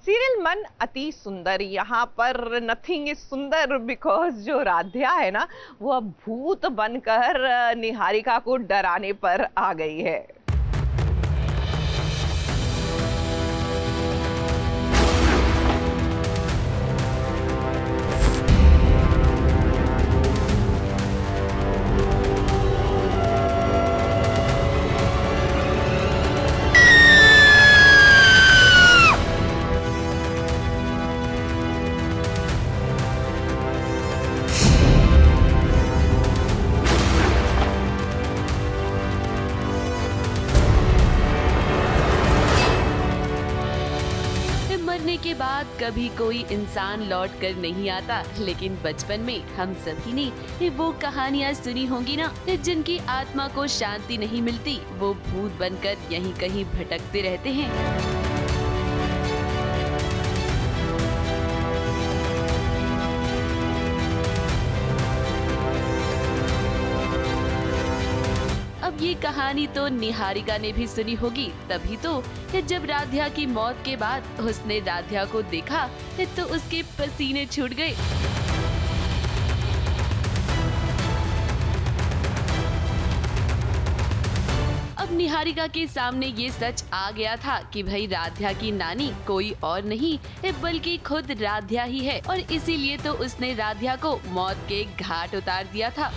Serial मन अति सुंदर, यहाँ पर नथिंग इज सुंदर बिकॉज जो राध्या है ना, वो अब भूत बनकर निहारिका को डराने पर आ गई है। मरने के बाद कभी कोई इंसान लौट कर नहीं आता, लेकिन बचपन में हम सभी ने वो कहानियाँ सुनी होंगी ना, जिनकी आत्मा को शांति नहीं मिलती, वो भूत बनकर यहीं कहीं भटकते रहते हैं। अब ये कहानी तो निहारिका ने भी सुनी होगी, तभी तो जब राध्या की मौत के बाद उसने राध्या को देखा तो उसके पसीने छूट गए। अब निहारिका के सामने ये सच आ गया था कि भाई राध्या की नानी कोई और नहीं बल्कि खुद राध्या ही है, और इसीलिए तो उसने राध्या को मौत के घाट उतार दिया था।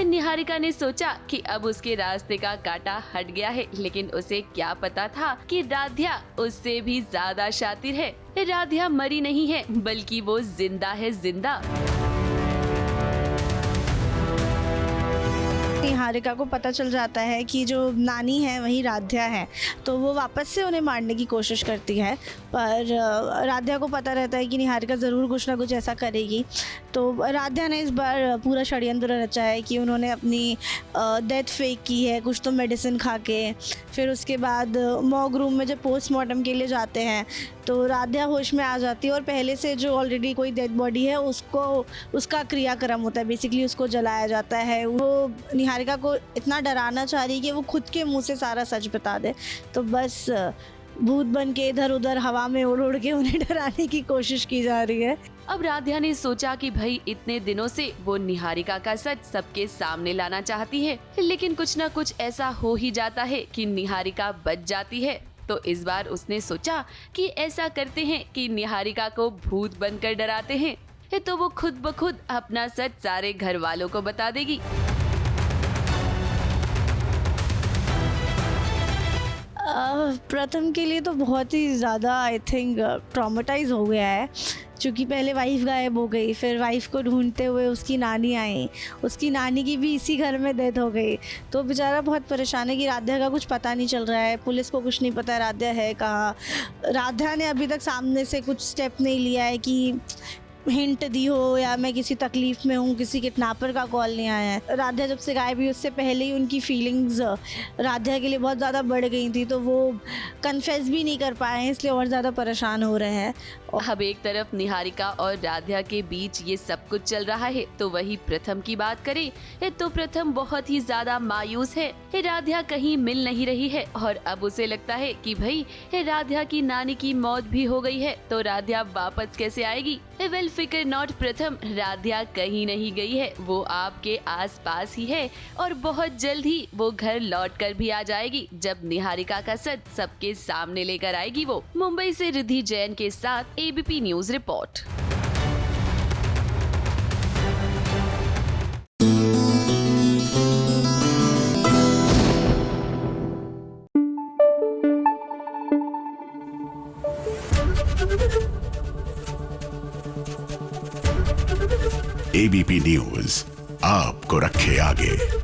निहारिका ने सोचा कि अब उसके रास्ते का कांटा हट गया है, लेकिन उसे क्या पता था कि राध्या उससे भी ज्यादा शातिर है। राध्या मरी नहीं है, बल्कि वो जिंदा है, जिंदा। निहारिका को पता चल जाता है कि जो नानी है वही राध्या है, तो वो वापस से उन्हें मारने की कोशिश करती है, पर राध्या को पता रहता है कि निहारिका ज़रूर कुछ ना कुछ ऐसा करेगी। तो राध्या ने इस बार पूरा षड्यंत्र रचा है कि उन्होंने अपनी डेथ फेक की है, कुछ तो मेडिसिन खा के। फिर उसके बाद मॉर्ग रूम में जब पोस्टमार्टम के लिए जाते हैं तो राध्या होश में आ जाती है, और पहले से जो ऑलरेडी कोई डेड बॉडी है उसका क्रियाक्रम होता है, बेसिकली उसको जलाया जाता है। वो निहारिका को इतना डराना चाह रही है कि वो खुद के मुंह से सारा सच बता दे, तो बस भूत बन के इधर उधर हवा में उड़ उड़ के उन्हें डराने की कोशिश की जा रही है। अब राध्या ने सोचा कि भाई इतने दिनों से वो निहारिका का सच सबके सामने लाना चाहती है, लेकिन कुछ न कुछ ऐसा हो ही जाता है कि निहारिका बच जाती है। तो इस बार उसने सोचा कि ऐसा करते हैं कि निहारिका को भूत बनकर डराते हैं, तो वो खुद ब खुद अपना सच सारे घर वालों को बता देगी। प्रथम के लिए तो बहुत ही ज़्यादा आई थिंक ट्रॉमेटाइज हो गया है, क्योंकि पहले वाइफ गायब हो गई, फिर वाइफ को ढूंढते हुए उसकी नानी आई, उसकी नानी की भी इसी घर में डेथ हो गई। तो बेचारा बहुत परेशान है कि राध्या का कुछ पता नहीं चल रहा है, पुलिस को कुछ नहीं पता राध्या है कहाँ। राध्या ने अभी तक सामने से कुछ स्टेप नहीं लिया है कि हिंट दी हो या मैं किसी तकलीफ में हूँ, किसी किडनैपर का कॉल नहीं आया है। राध्या जब से गायब हुई उससे पहले ही उनकी फीलिंग्स राध्या के लिए बहुत ज़्यादा बढ़ गई थी, तो वो कन्फेस भी नहीं कर पाए हैं, इसलिए और ज़्यादा परेशान हो रहे हैं। अब एक तरफ निहारिका और राध्या के बीच ये सब कुछ चल रहा है, तो वही प्रथम की बात करें तो प्रथम बहुत ही ज्यादा मायूस है। राध्या कहीं मिल नहीं रही है, और अब उसे लगता है कि भाई राध्या की नानी की मौत भी हो गई है, तो राध्या वापस कैसे आएगी। वेल फिकर नॉट प्रथम, राध्या कहीं नहीं गई है, वो आपके आसपास ही है, और बहुत जल्द ही वो घर लौट कर भी आ जाएगी, जब निहारिका का सच सबके सामने लेकर आएगी वो। मुंबई से रिद्धि जैन के साथ ABP news report. ABP news आपको रखे आगे।